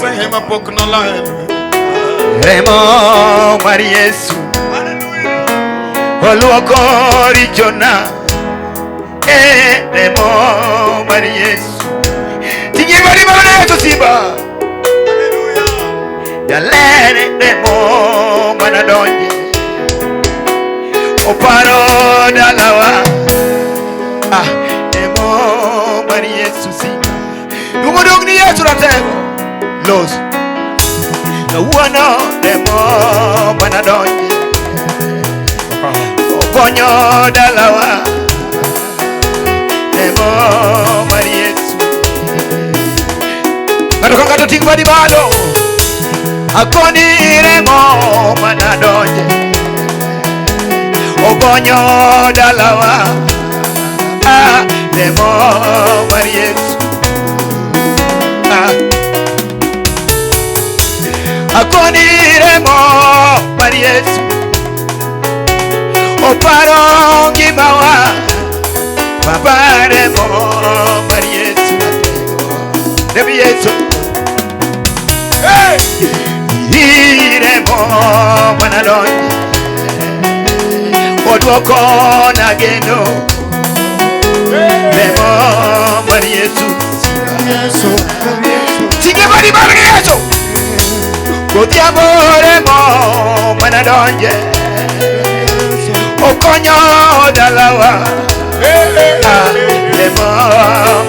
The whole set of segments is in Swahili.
Sehema pok nolaen. Remo mar Yesu oluoko richona. Remo mar Yesu tingi mari mar Yesu simba. Dalene remo manadonje oparo dalawa. Remo mar Yesu simba. Dumodong ni Yesu ratego los Kawuono remo manadonje okonyo dalawa. Remo mar Yesu ng'ato ka ng'ato ting' badi malo. Akoni remo manadonje okonyo dalawa. Remo mar Yesu akoni remo mar Yesu oparo ngimawa. Baba remo mar Yesu remo Yesu remo manadonje oduoko nageno. Remo mar Yesu tinge badi mar Yesu godhiambo. Remo manadonje okonyo dalawa. Remo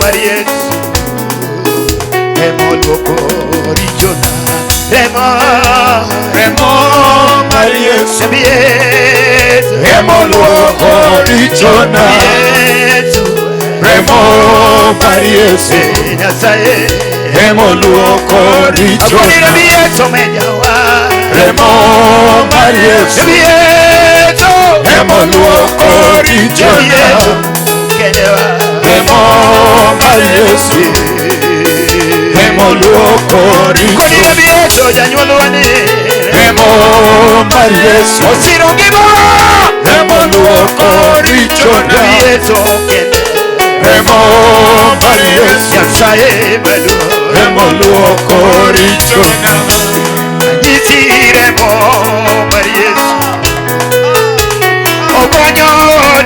mar Yesu remo luoko richona. Remo mar Yesu remo luoko richona. Remo mar Yesu remo luoko richona. Remo mar Yesu remo luoko richona. Remo mar Yesu remo luoko richona. Remo mar Yesu remo luoko richona. Remo mar Yesu remo luoko richona. Remo mar Yesu okonyo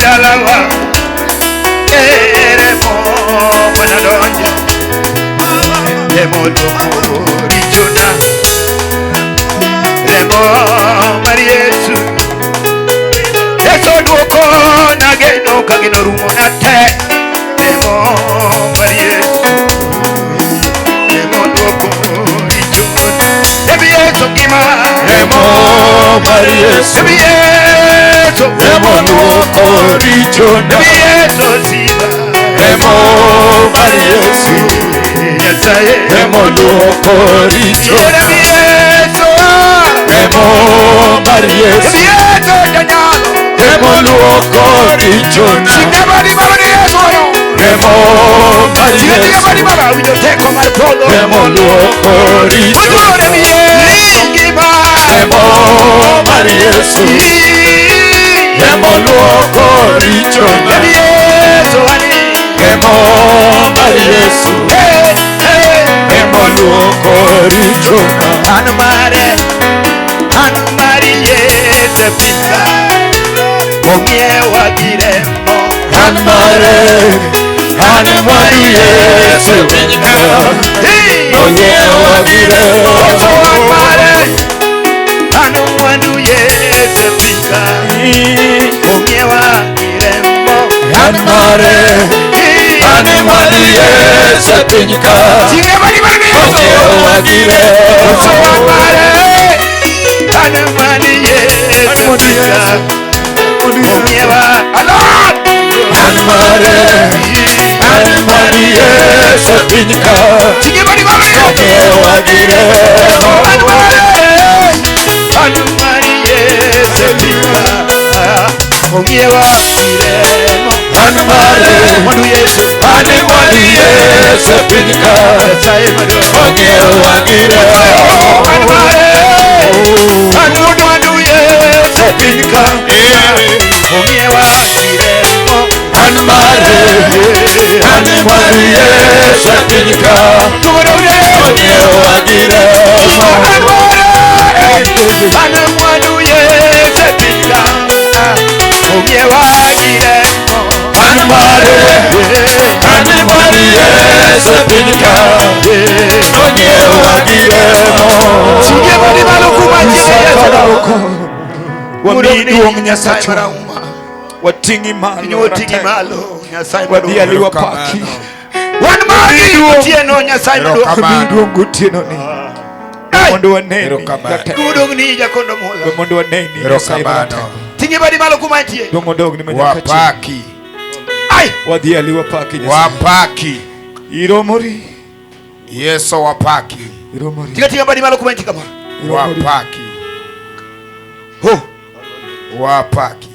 dalawa. Remo manadonje remo luoko richona. Remo mar Yesu Yesu duoko nageno kageno rumo nate. Remo mar Yesu remo luoko richona. Yesu ngima. Remo mar Yesu remo luoko richona. Yesu simba. Remo mar Yesu remo luoko richona. Remo mar Yesu remo luoko richona. Remo mar Yesu remo luoko richona. Remo mar Yesu remo luoko richona. Remo mar Yesu remo luoko richona. An mar Yesu pika ong'iewa gi remo. An mar Yesu pika ong'iewa gi remo. An mwandu Yesu pika ong'iewa gi remo. An mwandu Yesu pika ong'iewa gi remo. Maria, Yesu pinika Onye wagilemo Sige bari malukuma Yesu Wamiduong Nyasacho Watingi malo Wadiali wapaki Wanmagi Utieno Nyasai Wamiduong Utieno ni Mondo wa neni Kudong ni Jakondo Mola Mondo wa neni Nyasai Tingi bari malukuma Tie Mondo ni manyakachi Wapaki Wadiali wapaki Nyasai Wapaki Iromori Yeso wapaki Iromori Tinga bari malukuma Tie kama Wapaki Ho Wapaki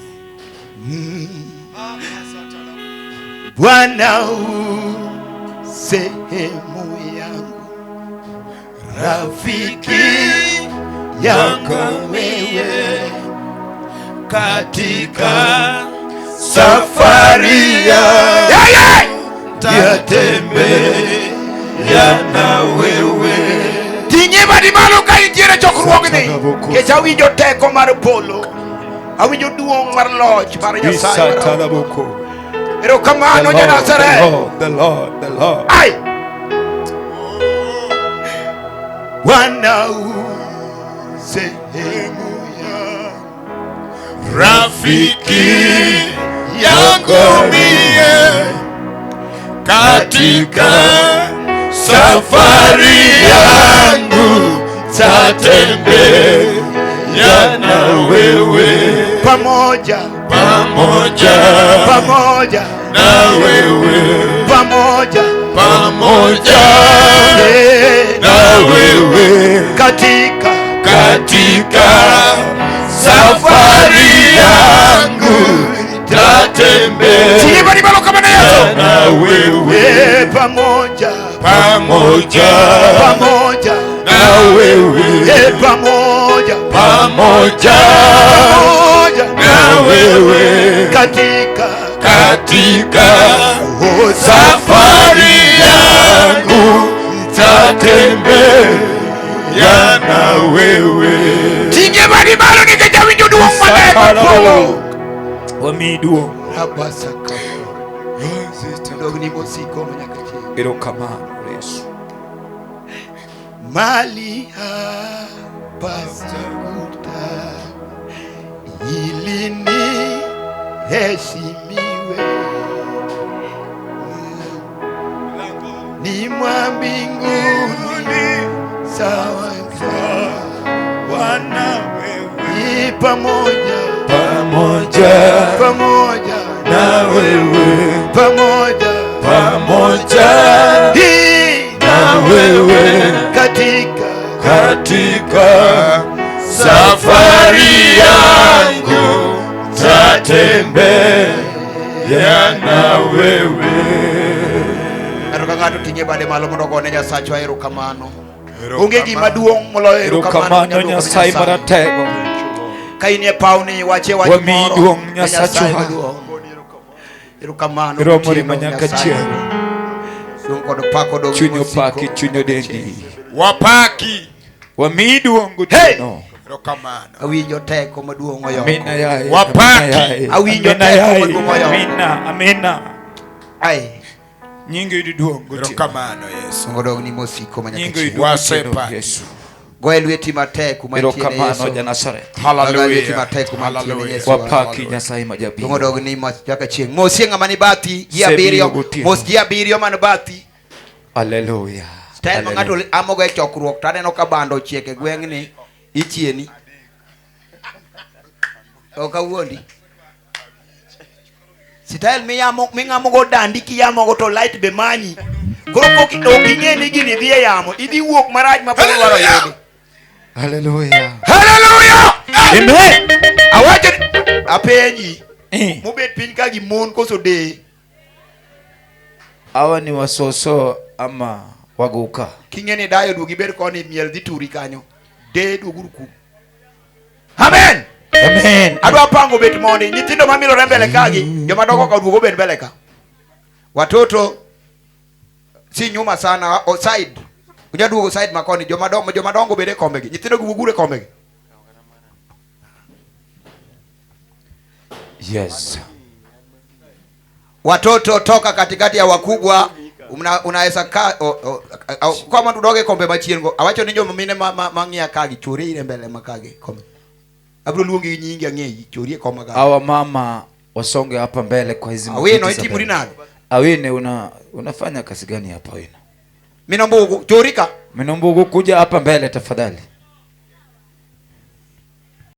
Bwana sehemu yangu rafiki yako wewe katika safari ya tembea na wewe tinye badi maluka injire chokruogni kecha winjo teko mar polo awinjo duong mar loch mar Nyasaye ero kamano Nazareth the Lord ai wana sehemu ya rafiki yako mie katika safari yangu tatembea na wewe pamoja na wewe pamoja na wewe katika safari yangu tatembea na wewe pamoja na wewe pamoja na wewe katika safari yangu tatembea na wewe tinge bari malo nikeja winjo duong maneko wamiduo abasaka dogni mosiko manyakachi ero kamano Yesu mali hapa sakuta ilini heshimiwe ni mwa mbinguni sawa wana wewe pamoja na wewe pamoja na wewe katika safari yangu tatembea na wewe Arukangatu tinye bade malo mondo gone Nyasacho erokamano onge gima duong' moloyo erokamano Nyasaye maratego kaine pauni wache moro Nyasacho erokamano romori manyakachiel Dungkodo pako do chunyo paki chunyo dendi wapaki wamiduongo tino erokamano awinjo teko maduong' oyo wapaki awinjo teko maduong' oyo amina ai nyinge iduongo erokamano Yesu ngodogni mosiko manyakachiel wasepa Yesu Goelweti mateku mantiene Yesu Nazareth hallelujah wapaki Nyasaye majabi ngodogni manyakachiel mosienga manibati giabirio mos giabirio manibati hallelujah style mangato amoga chokruok taneno ka bando chieke gwengni ichieni okawuondi style mingamo go dandi kiyamo go to light be manyi koro koki okingeni gini dhi yamo idhi wuok maraj mapolo waro yede hallelujah amen awaje apenji mubet piny ka gi mon koso de awa ni wasoso ama waguka kingeni dayo duogi ber koni miel dhi turi kanyo de duoguru ku amen adwa pango bet mondi nyithindo mamilo rembele kagi joma doko ka duogo ben mbele ka watoto si nyuma sana o side unyaduogo side makoni joma dongo bede kombegi nyithindo gugure kombegi yes watoto toka katikati ya wakubwa unaweza ka kama tudoge kombe machiengo awacho ni jo mine mang'ia kagi chori ile mbele makage kombe abro luongi nyingi ang'ei chori koma ga awa mama wasonge hapa mbele kwa hizi awino itimu ni nani awine unafanya kazi gani hapa wino Minombugu chorika Minombugu kuja hapa mbele tafadhali.